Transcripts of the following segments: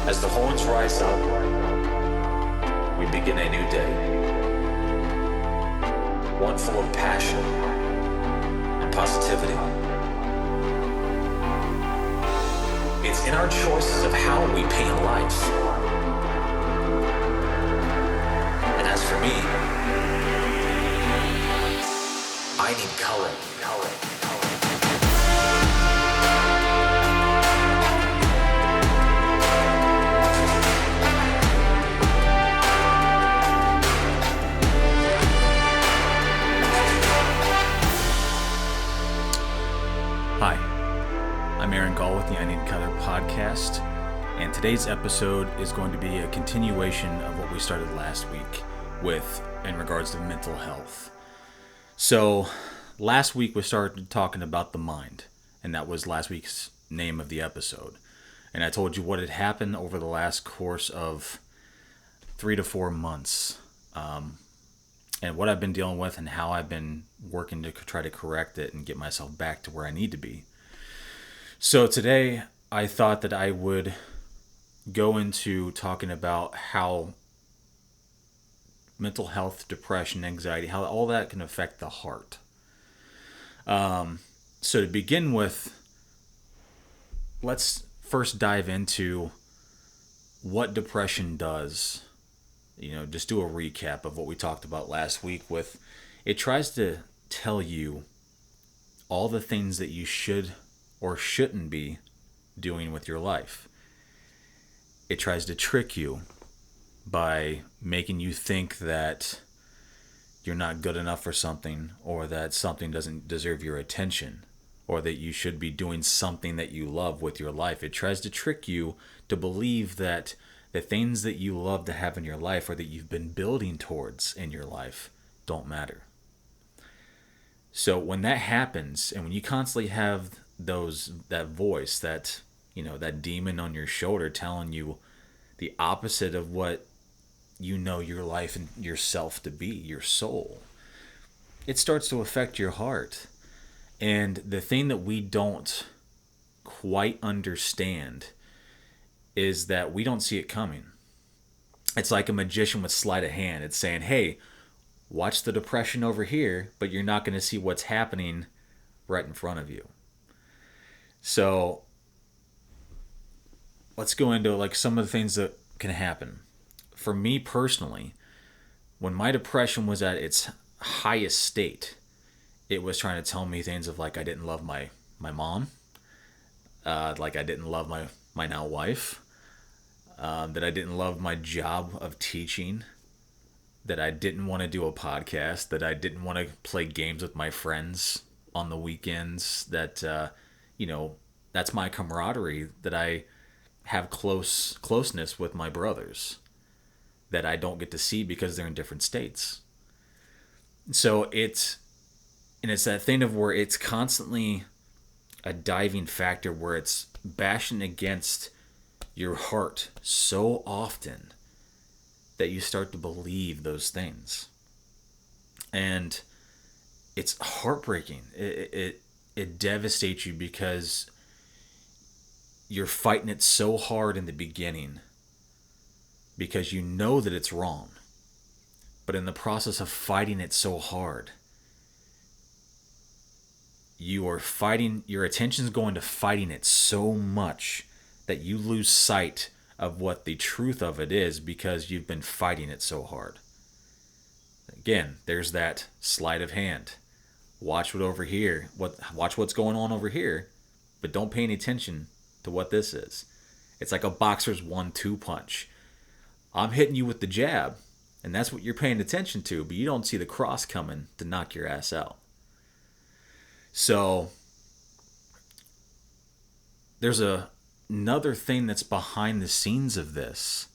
As the horns rise up, we begin a new day. One full of passion and positivity. It's in our choices of how we paint life. And as for me, I need color. Hi, I'm Aaron Gall with the I Need Color podcast, and today's episode is going to be a continuation of what we started last week with in regards to mental health. So, last week we started talking about the mind, and that was last week's name of the episode. And I told you what had happened over the last course of 3 to 4 months, and what I've been dealing with and how I've been working to try to correct it and get myself back to where I need to be. So today I thought that I would go into talking about how mental health, depression, anxiety, how all that can affect the heart. So to begin with, let's first dive into what depression does. Just do a recap of what we talked about last week with, it tries to tell you all the things that you should or shouldn't be doing with your life. It tries to trick you by making you think that you're not good enough for something, or that something doesn't deserve your attention, or that you should be doing something that you love with your life. It tries to trick you to believe that the things that you love to have in your life or that you've been building towards in your life don't matter. So when that happens, and when you constantly have that voice, that demon on your shoulder telling you the opposite of what you know your life and yourself to be, your soul, it starts to affect your heart. And the thing that we don't quite understand is that we don't see it coming. It's like a magician with sleight of hand. It's saying, hey, watch the depression over here, but you're not going to see what's happening right in front of you. So let's go into some of the things that can happen. For me personally, when my depression was at its highest state, it was trying to tell me things of I didn't love my mom, I didn't love my now wife, that I didn't love my job of teaching, that I didn't want to do a podcast, that I didn't want to play games with my friends on the weekends, that that's my camaraderie, that I have closeness with my brothers that I don't get to see because they're in different states. So it's that thing of where it's constantly a diving factor, where it's bashing against your heart so often that you start to believe those things. And it's heartbreaking. It devastates you because you're fighting it so hard in the beginning because you know that it's wrong. But in the process of fighting it so hard, your attention's going to fighting it so much that you lose sight of what the truth of it is because you've been fighting it so hard. Again, there's that sleight of hand. Watch what's going on over here, but don't pay any attention to what this is. It's like a boxer's 1-2 punch. I'm hitting you with the jab, and that's what you're paying attention to, but you don't see the cross coming to knock your ass out. So there's another thing that's behind the scenes of this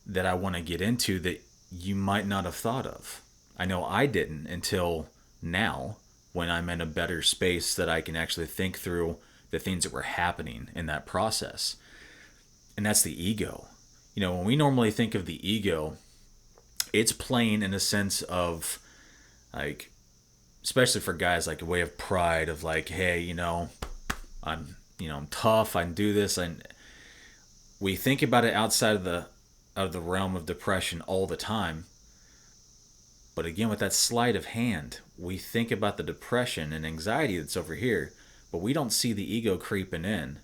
that I want to get into that you might not have thought of. I know I didn't until now, when I'm in a better space that I can actually think through the things that were happening in that process. And that's the ego. When we normally think of the ego, it's playing in a sense of especially for guys, a way of pride of hey, I'm tough, I can do this. And we think about it outside of the realm of depression all the time. But again, with that sleight of hand, we think about the depression and anxiety that's over here, but we don't see the ego creeping in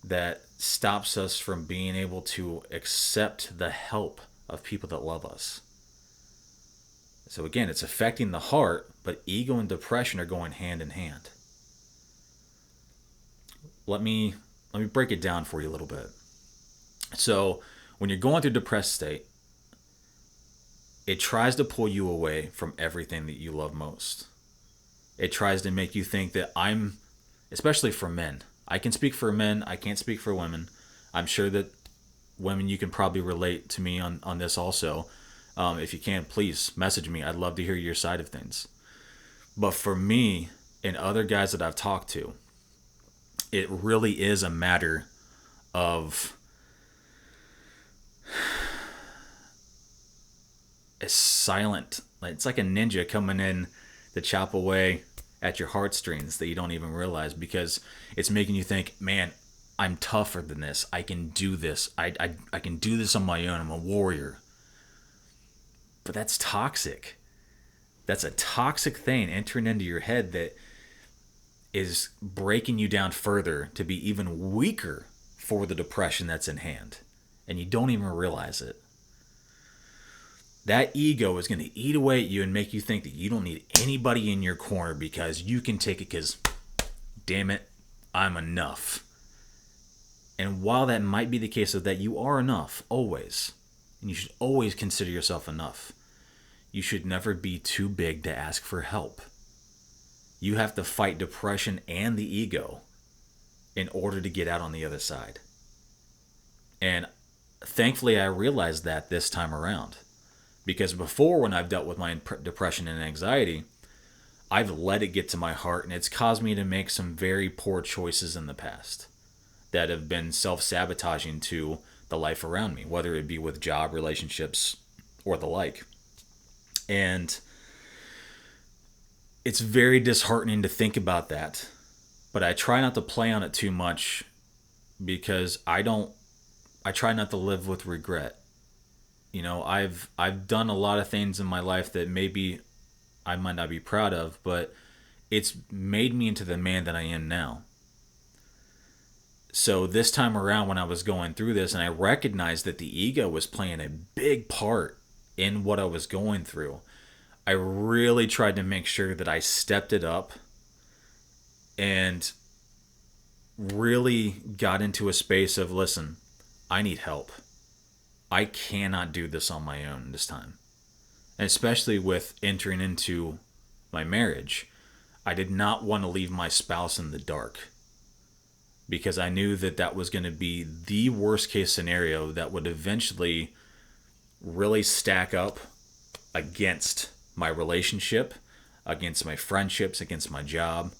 that stops us from being able to accept the help of people that love us. So again, it's affecting the heart, but ego and depression are going hand in hand. Let me break it down for you a little bit. So when you're going through a depressed state, it tries to pull you away from everything that you love most. It tries to make you think that especially for men. I can speak for men, I can't speak for women. I'm sure that women, you can probably relate to me on this also. If you can, please message me. I'd love to hear your side of things. But for me and other guys that I've talked to, it really is a matter of a silent, it's like a ninja coming in to chop away at your heartstrings that you don't even realize, because it's making you think, man, I'm tougher than this. I can do this. I can do this on my own. I'm a warrior. But that's toxic. That's a toxic thing entering into your head that is breaking you down further to be even weaker for the depression that's in hand. And you don't even realize it. That ego is going to eat away at you and make you think that you don't need anybody in your corner because you can take it because, damn it, I'm enough. And while that might be the case of that, you are enough, always. And you should always consider yourself enough. You should never be too big to ask for help. You have to fight depression and the ego in order to get out on the other side. And thankfully, I realized that this time around. Because before, when I've dealt with my depression and anxiety, I've let it get to my heart, and it's caused me to make some very poor choices in the past that have been self-sabotaging to the life around me, whether it be with job, relationships, or the like. And it's very disheartening to think about that, but I try not to play on it too much because I try not to live with regret. You know, I've done a lot of things in my life that maybe I might not be proud of, but it's made me into the man that I am now. So this time around, when I was going through this and I recognized that the ego was playing a big part in what I was going through, I really tried to make sure that I stepped it up and really got into a space of, listen, I need help. I cannot do this on my own this time. And especially with entering into my marriage, I did not want to leave my spouse in the dark because I knew that that was going to be the worst case scenario that would eventually really stack up against my relationship, against my friendships, against my job,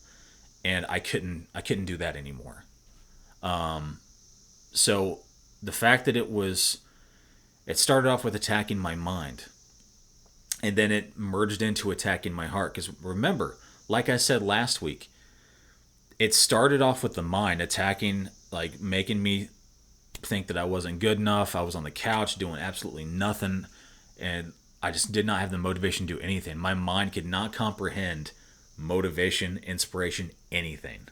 and I couldn't do that anymore. So the fact that it started off with attacking my mind, and then it merged into attacking my heart. Because remember, like I said last week, it started off with the mind attacking, like making me think that I wasn't good enough. I was on the couch doing absolutely nothing, and I just did not have the motivation to do anything. My mind could not comprehend motivation, inspiration, anything.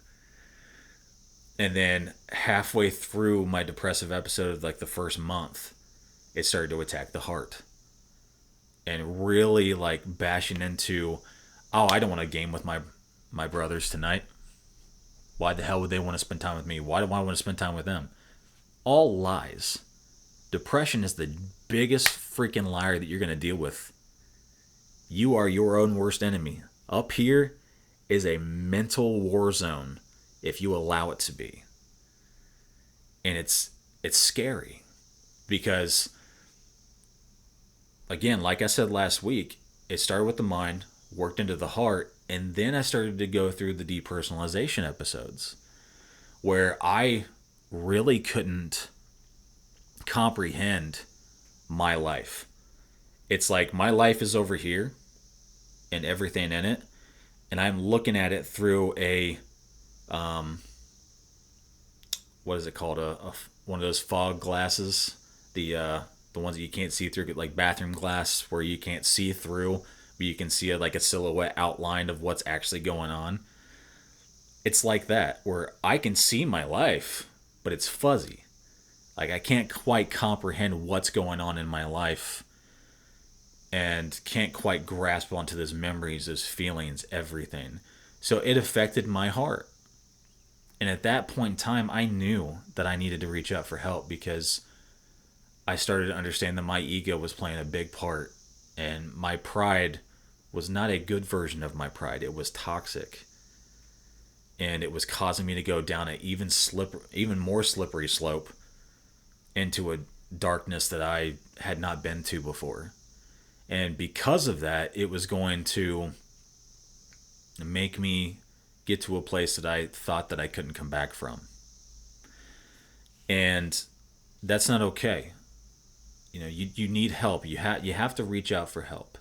And then halfway through my depressive episode, like the first month, it started to attack the heart. And really like bashing into, oh, I don't want to game with my brothers tonight. Why the hell would they want to spend time with me? Why do I want to spend time with them? All lies. Depression is the biggest freaking liar that you're going to deal with. You are your own worst enemy. Up here is a mental war zone if you allow it to be. And it's scary because, again, like I said last week, it started with the mind, worked into the heart, and then I started to go through the depersonalization episodes where I really couldn't comprehend my life. It's like my life is over here and everything in it, and I'm looking at it through a what is it called, one of those fog glasses, the ones that you can't see through, like bathroom glass where you can't see through, but you can see like a silhouette outline of what's actually going on. It's like that, where I can see my life, but it's fuzzy. Like I can't quite comprehend what's going on in my life and can't quite grasp onto those memories, those feelings, everything. So it affected my heart. And at that point in time, I knew that I needed to reach out for help because I started to understand that my ego was playing a big part. And my pride was not a good version of my pride. It was toxic. And it was causing me to go down an even more slippery slope into a darkness that I had not been to before. And because of that, it was going to make me get to a place that I thought that I couldn't come back from. And that's not okay. You know, you need help. You have to reach out for help.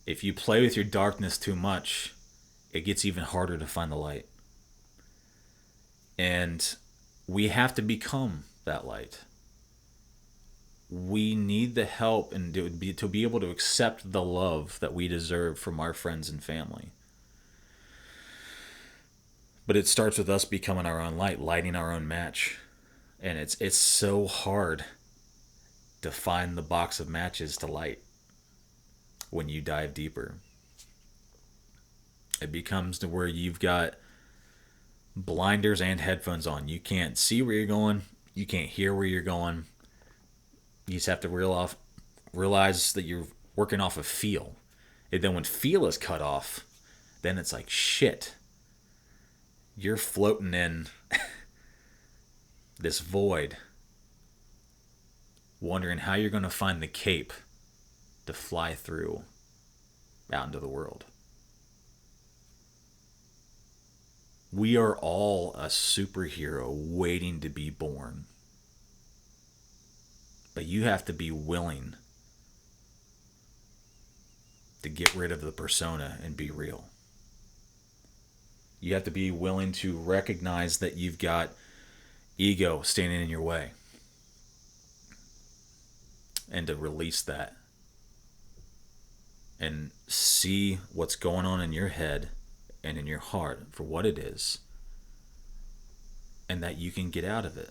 If you play with your darkness too much, it gets even harder to find the light. And we have to become that light. We need the help and to be able to accept the love that we deserve from our friends and family. But it starts with us becoming our own light, lighting our own match. And it's so hard to find the box of matches to light when you dive deeper. It becomes to where you've got blinders and headphones on. You can't see where you're going. You can't hear where you're going. You just have to realize that you're working off of feel. And then when feel is cut off, then it's like, shit. You're floating in this void, wondering how you're going to find the cape to fly through out into the world. We are all a superhero waiting to be born. But you have to be willing to get rid of the persona and be real. You have to be willing to recognize that you've got ego standing in your way. And to release that. And see what's going on in your head and in your heart for what it is. And that you can get out of it.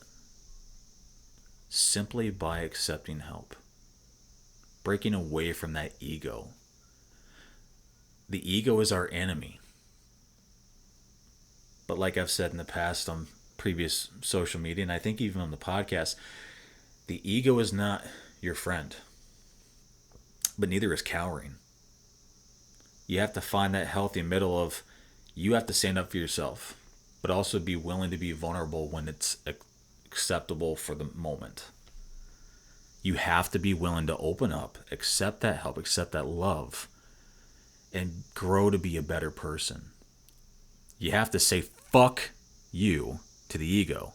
Simply by accepting help. Breaking away from that ego. The ego is our enemy. But like I've said in the past on previous social media, and I think even on the podcast, the ego is not your friend. But neither is cowering. You have to find that healthy middle of you have to stand up for yourself, but also be willing to be vulnerable when it's acceptable for the moment. You have to be willing to open up, accept that help, accept that love, and grow to be a better person. You have to say fuck you to the ego.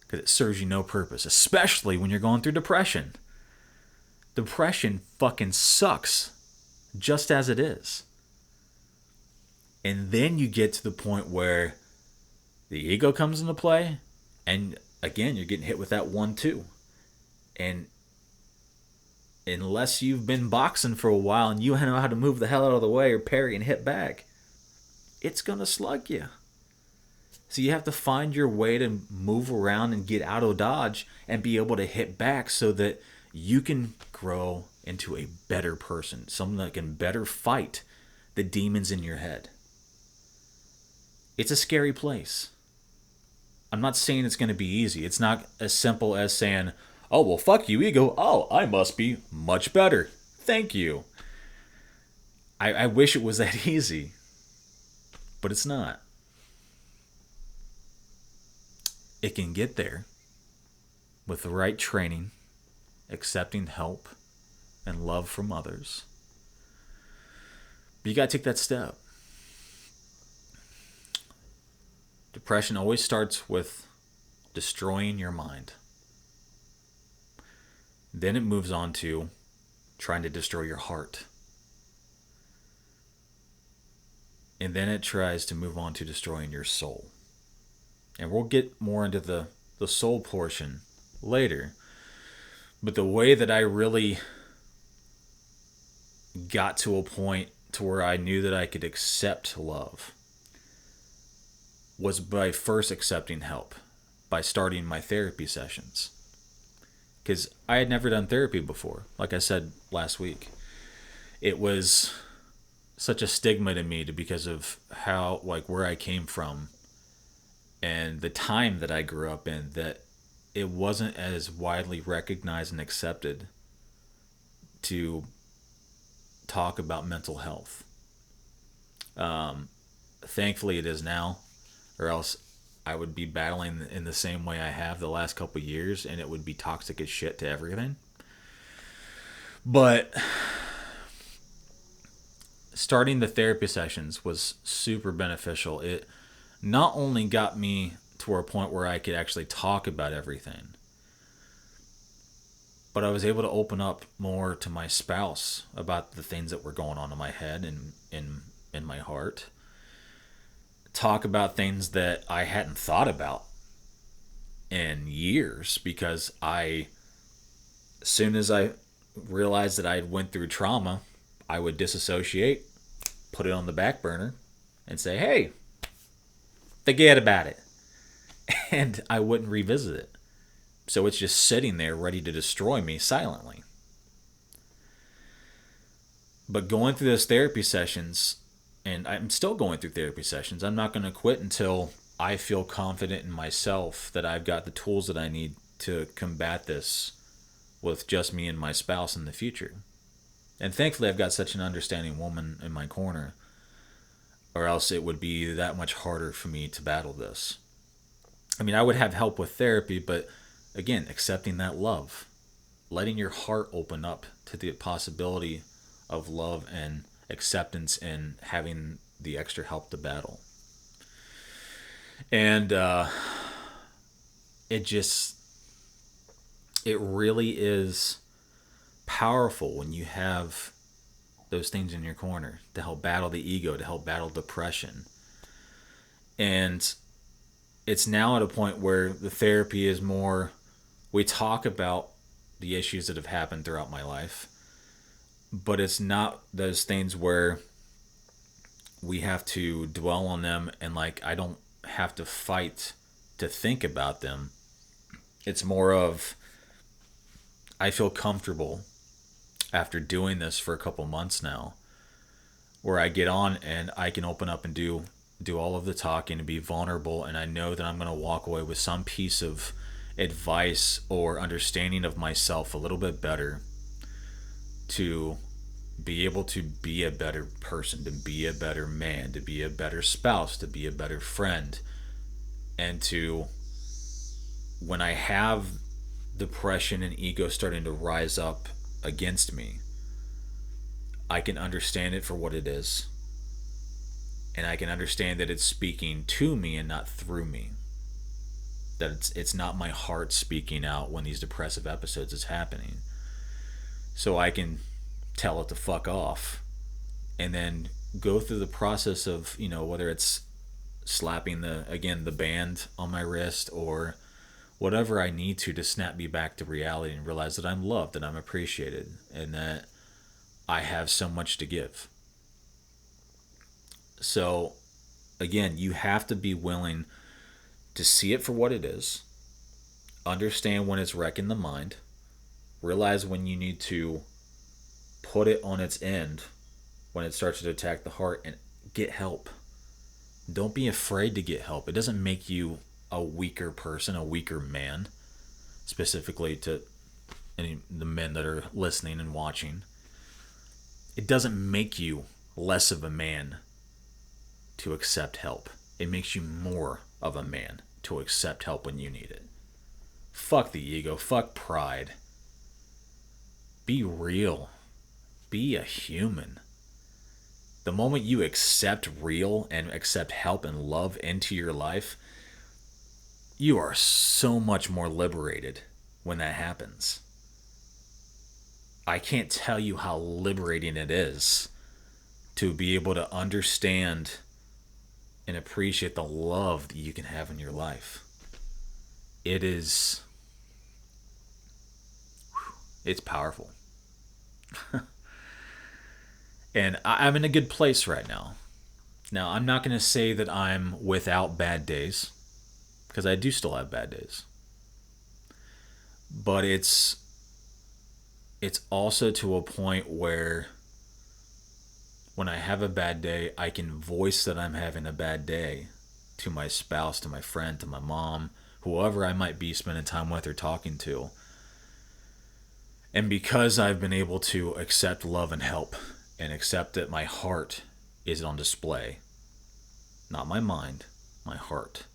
Because it serves you no purpose, especially when you're going through depression. Depression fucking sucks, just as it is. And then you get to the point where the ego comes into play, and again, you're getting hit with that 1-2. And unless you've been boxing for a while and you know how to move the hell out of the way or parry and hit back, it's going to slug you. So you have to find your way to move around and get out of dodge and be able to hit back so that you can grow into a better person, someone that can better fight the demons in your head. It's a scary place. I'm not saying it's going to be easy. It's not as simple as saying, oh, well, fuck you, ego. Oh, I must be much better. Thank you. I wish it was that easy, but it's not. It can get there with the right training, accepting help, and love from others. But you got to take that step. Depression always starts with destroying your mind. Then it moves on to trying to destroy your heart. And then it tries to move on to destroying your soul. And we'll get more into the soul portion later. But the way that I really got to a point to where I knew that I could accept love was by first accepting help, by starting my therapy sessions. Because I had never done therapy before, like I said last week. It was such a stigma to me because of how, like, where I came from and the time that I grew up in, that it wasn't as widely recognized and accepted to talk about mental health. Thankfully it is now, or else I would be battling in the same way I have the last couple of years, and it would be toxic as shit to everything. But starting the therapy sessions was super beneficial. It not only got me to a point where I could actually talk about everything, but I was able to open up more to my spouse about the things that were going on in my head and in my heart. Talk about things that I hadn't thought about in years, because as soon as I realized that I went through trauma, I would disassociate, put it on the back burner, and say, hey, forget about it. And I wouldn't revisit it. So it's just sitting there ready to destroy me silently. But going through those therapy sessions, and I'm still going through therapy sessions, I'm not going to quit until I feel confident in myself that I've got the tools that I need to combat this with just me and my spouse in the future. And thankfully I've got such an understanding woman in my corner, or else it would be that much harder for me to battle this. I mean, I would have help with therapy, but again, accepting that love, letting your heart open up to the possibility of love and acceptance, and having the extra help to battle. And it really is powerful when you have those things in your corner to help battle the ego, to help battle depression. And it's now at a point where the therapy is more, we talk about the issues that have happened throughout my life, but it's not those things where we have to dwell on them and, like, I don't have to fight to think about them. It's more of, I feel comfortable after doing this for a couple months now, where I get on and I can open up and do all of the talking and be vulnerable, and I know that I'm going to walk away with some piece of advice or understanding of myself a little bit better, to be able to be a better person, to be a better man, to be a better spouse, to be a better friend. And to, when I have depression and ego starting to rise up against me, I can understand it for what it is. And I can understand that it's speaking to me and not through me. That it's not my heart speaking out when these depressive episodes is happening. So I can tell it to fuck off, and then go through the process of, whether it's slapping the band on my wrist, or whatever I need to snap me back to reality and realize that I'm loved, that I'm appreciated, and that I have so much to give. So again, you have to be willing to see it for what it is, understand when it's wrecking the mind, realize when you need to put it on its end when it starts to attack the heart, and get help. Don't be afraid to get help. It doesn't make you a weaker person, a weaker man, specifically to the men that are listening and watching. It doesn't make you less of a man to accept help. It makes you more of a man to accept help when you need it. Fuck the ego. Fuck pride. Be real. Be a human. The moment you accept real and accept help and love into your life, you are so much more liberated when that happens. I can't tell you how liberating it is to be able to understand and appreciate the love that you can have in your life. It's powerful. And I'm in a good place right now. Now, I'm not going to say that I'm without bad days, because I do still have bad days. But it's also to a point where when I have a bad day, I can voice that I'm having a bad day to my spouse, to my friend, to my mom, whoever I might be spending time with or talking to. And because I've been able to accept love and help and accept that my heart is on display, not my mind, my heart,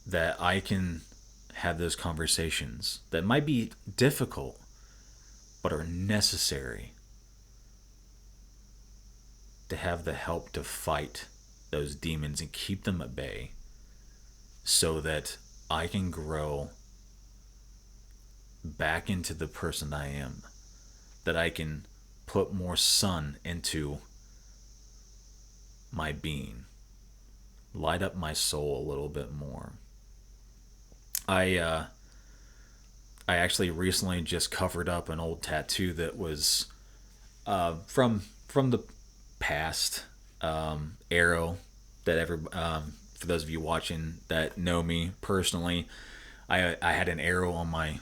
that I can have those conversations that might be difficult but are necessary to have the help to fight those demons and keep them at bay so that I can grow back into the person I am, that I can put more sun into my being, light up my soul a little bit more. I actually recently just covered up an old tattoo that was from the past, arrow that for those of you watching that know me personally, I had an arrow on my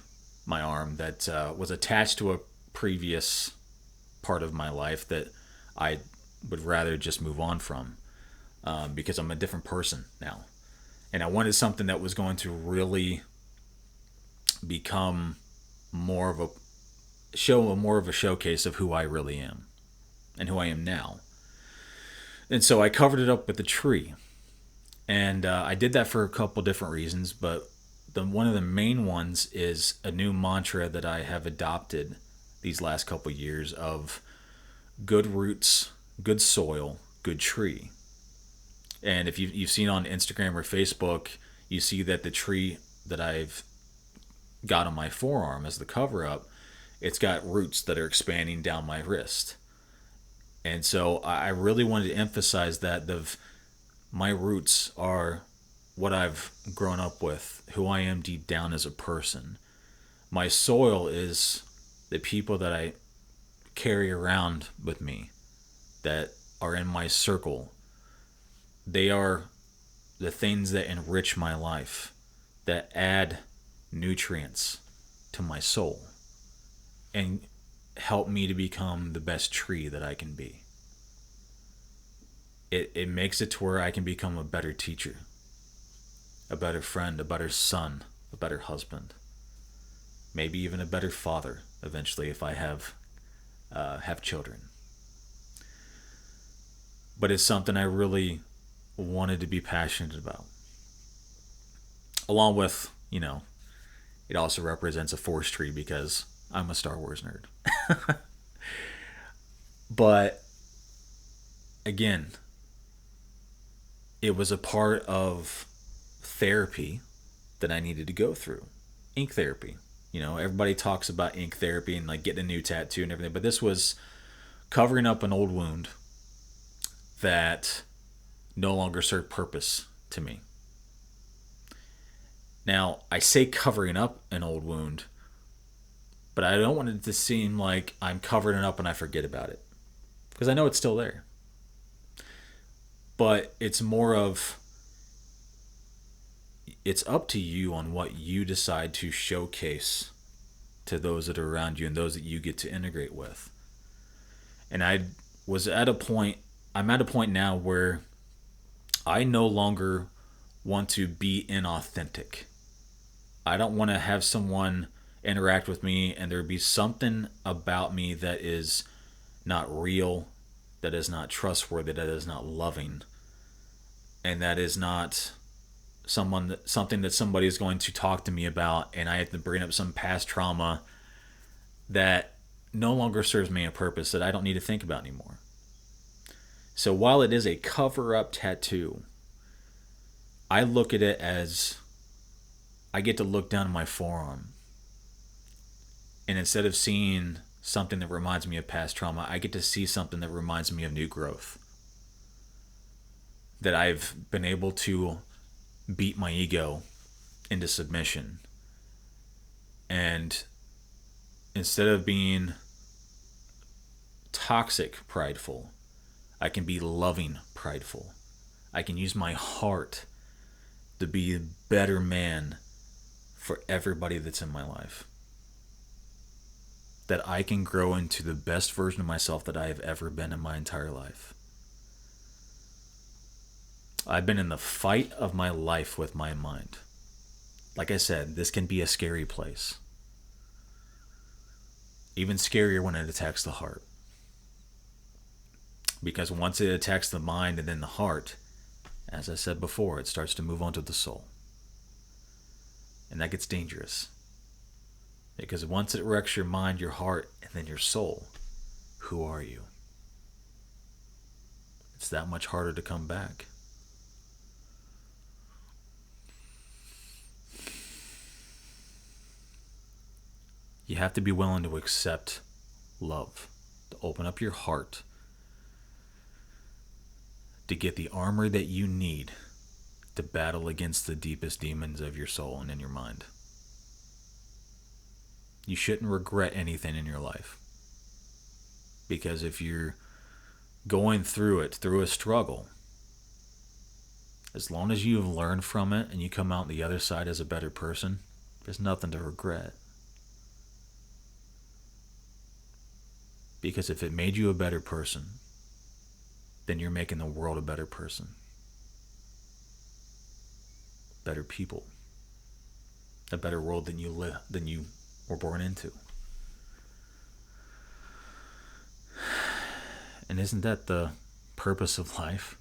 arm that was attached to a previous part of my life that I would rather just move on from, because I'm a different person now. And I wanted something that was going to really become more of a showcase of who I really am and who I am now. And so I covered it up with a tree. And I did that for a couple different reasons, but one of the main ones is a new mantra that I have adopted these last couple years of good roots, good soil, good tree. And if you've seen on Instagram or Facebook, you see that the tree that I've got on my forearm as the cover up, it's got roots that are expanding down my wrist. And so I really wanted to emphasize that my roots are what I've grown up with, who I am deep down as a person. My soil is the people that I carry around with me, that are in my circle. They are the things that enrich my life, that add nutrients to my soul and help me to become the best tree that I can be. It makes it to where I can become a better teacher, a better friend, a better son, a better husband, maybe even a better father eventually if I have children. But it's something I really wanted to be passionate about. Along with, it also represents a forest tree because I'm a Star Wars nerd. But again, it was a part of therapy that I needed to go through. Ink therapy. Everybody talks about ink therapy and like getting a new tattoo and everything, but this was covering up an old wound that no longer served purpose to me. Now, I say covering up an old wound, but I don't want it to seem like I'm covering it up and I forget about it, because I know it's still there. But it's more of, it's up to you on what you decide to showcase to those that are around you and those that you get to integrate with. And I'm at a point now where I no longer want to be inauthentic. I don't want to have someone interact with me and there be something about me that is not real, that is not trustworthy, that is not loving, and that is not something that somebody is going to talk to me about, and I have to bring up some past trauma that no longer serves me a purpose that I don't need to think about anymore. So while it is a cover-up tattoo, I look at it as I get to look down at my forearm, and instead of seeing something that reminds me of past trauma, I get to see something that reminds me of new growth. that I've been able to beat my ego into submission. And instead of being toxic prideful, I can be loving prideful. I can use my heart to be a better man for everybody that's in my life. That I can grow into the best version of myself that I have ever been in my entire life. I've been in the fight of my life with my mind. Like I said, this can be a scary place. Even scarier when it attacks the heart. Because once it attacks the mind and then the heart, as I said before, it starts to move on to the soul. And that gets dangerous. Because once it wrecks your mind, your heart, and then your soul, who are you? It's that much harder to come back. You have to be willing to accept love, to open up your heart, to get the armor that you need to battle against the deepest demons of your soul and in your mind. You shouldn't regret anything in your life. Because if you're going through it, through a struggle, as long as you've learned from it and you come out the other side as a better person, there's nothing to regret. Because if it made you a better person, then you're making the world a better person. Better people. A better world than you were born into. And isn't that the purpose of life?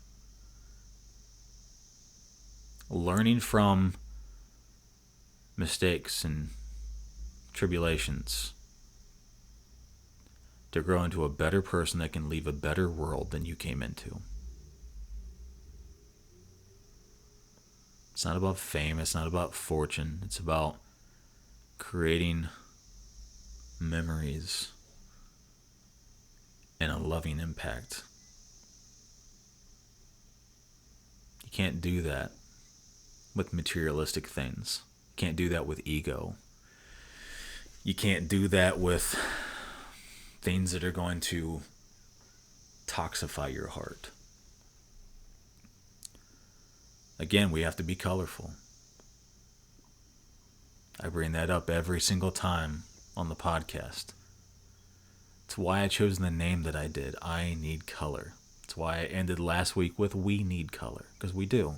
Learning from mistakes and tribulations to grow into a better person that can leave a better world than you came into. It's not about fame, it's not about fortune, it's about creating memories and a loving impact. You can't do that with materialistic things. You can't do that with ego. You can't do that with things that are going to toxify your heart. Again, we have to be colorful. I bring that up every single time on the podcast. It's why I chose the name that I did. I need color. It's why I ended last week with we need color. Because we do.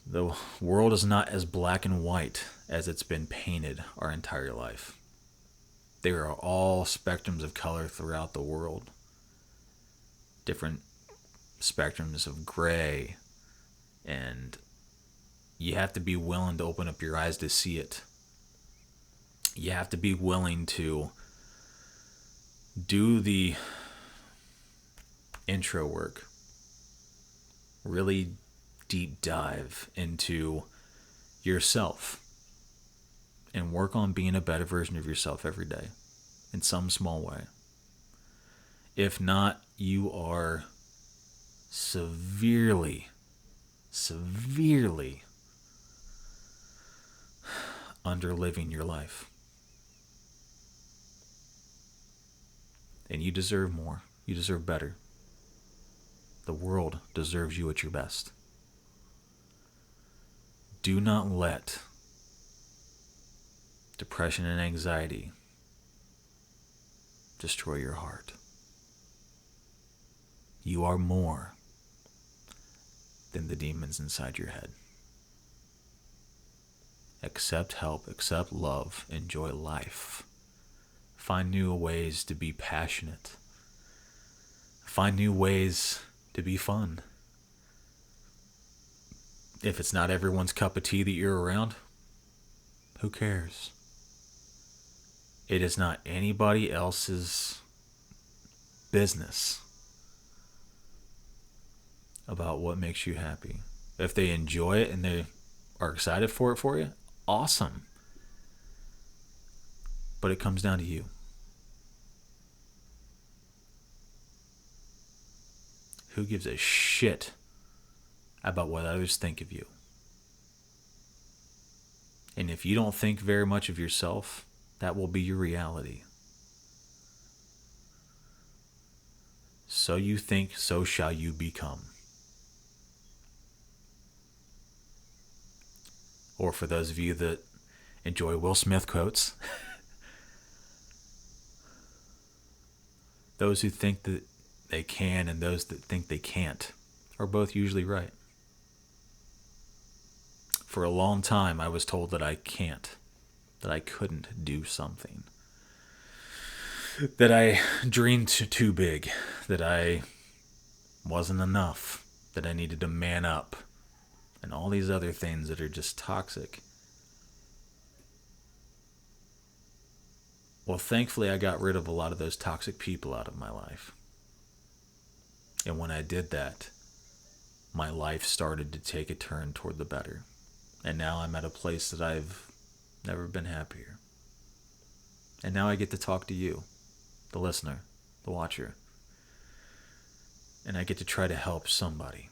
The world is not as black and white as it's been painted our entire life. There are all spectrums of color throughout the world. Different spectrums of gray. And you have to be willing to open up your eyes to see it. You have to be willing to do the intro work. Really deep dive into yourself. And work on being a better version of yourself every day. In some small way. If not, you are severely underliving your life. And you deserve more. You deserve better. The world deserves you at your best. Do not let depression and anxiety destroy your heart. You are more than the demons inside your head. Accept help, accept love, enjoy life. Find new ways to be passionate. Find new ways to be fun. If it's not everyone's cup of tea that you're around, who cares? It is not anybody else's business about what makes you happy. If they enjoy it and they are excited for you, awesome. But it comes down to you. Who gives a shit about what others think of you? And if you don't think very much of yourself, that will be your reality. So you think, so shall you become. Or for those of you that enjoy Will Smith quotes, those who think that they can and those that think they can't are both usually right. For a long time, I was told that I can't, that I couldn't do something, that I dreamed too big, that I wasn't enough, that I needed to man up, and all these other things that are just toxic. Well, thankfully, I got rid of a lot of those toxic people out of my life. And when I did that, my life started to take a turn toward the better. And now I'm at a place that I've never been happier. And now I get to talk to you, the listener, the watcher. And I get to try to help somebody.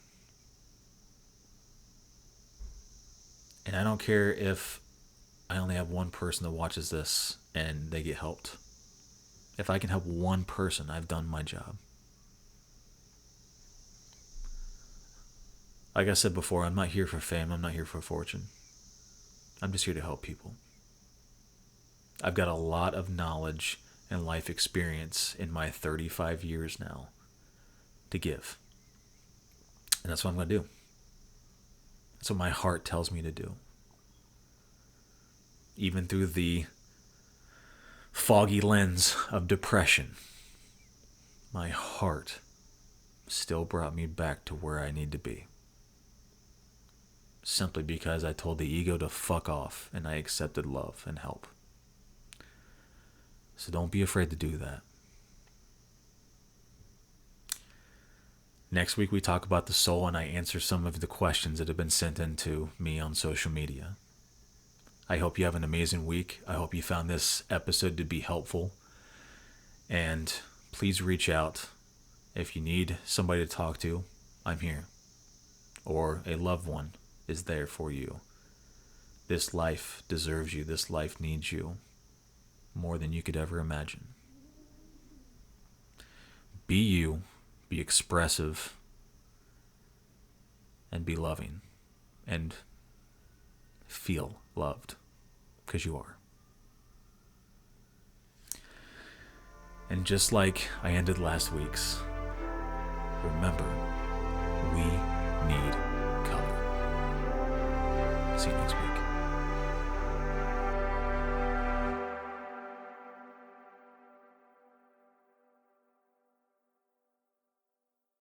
And I don't care if I only have one person that watches this and they get helped. If I can help one person, I've done my job. Like I said before, I'm not here for fame. I'm not here for fortune. I'm just here to help people. I've got a lot of knowledge and life experience in my 35 years now to give. And that's what I'm going to do. That's what my heart tells me to do. Even through the foggy lens of depression, my heart still brought me back to where I need to be. Simply because I told the ego to fuck off and I accepted love and help. So don't be afraid to do that. Next week we talk about the soul and I answer some of the questions that have been sent in to me on social media. I hope you have an amazing week. I hope you found this episode to be helpful. And please reach out if you need somebody to talk to. I'm here. Or a loved one is there for you. This life deserves you. This life needs you more than you could ever imagine. Be you, be expressive, and be loving, and feel loved, because you are. And just like I ended last week's, remember, we need color. See you next week.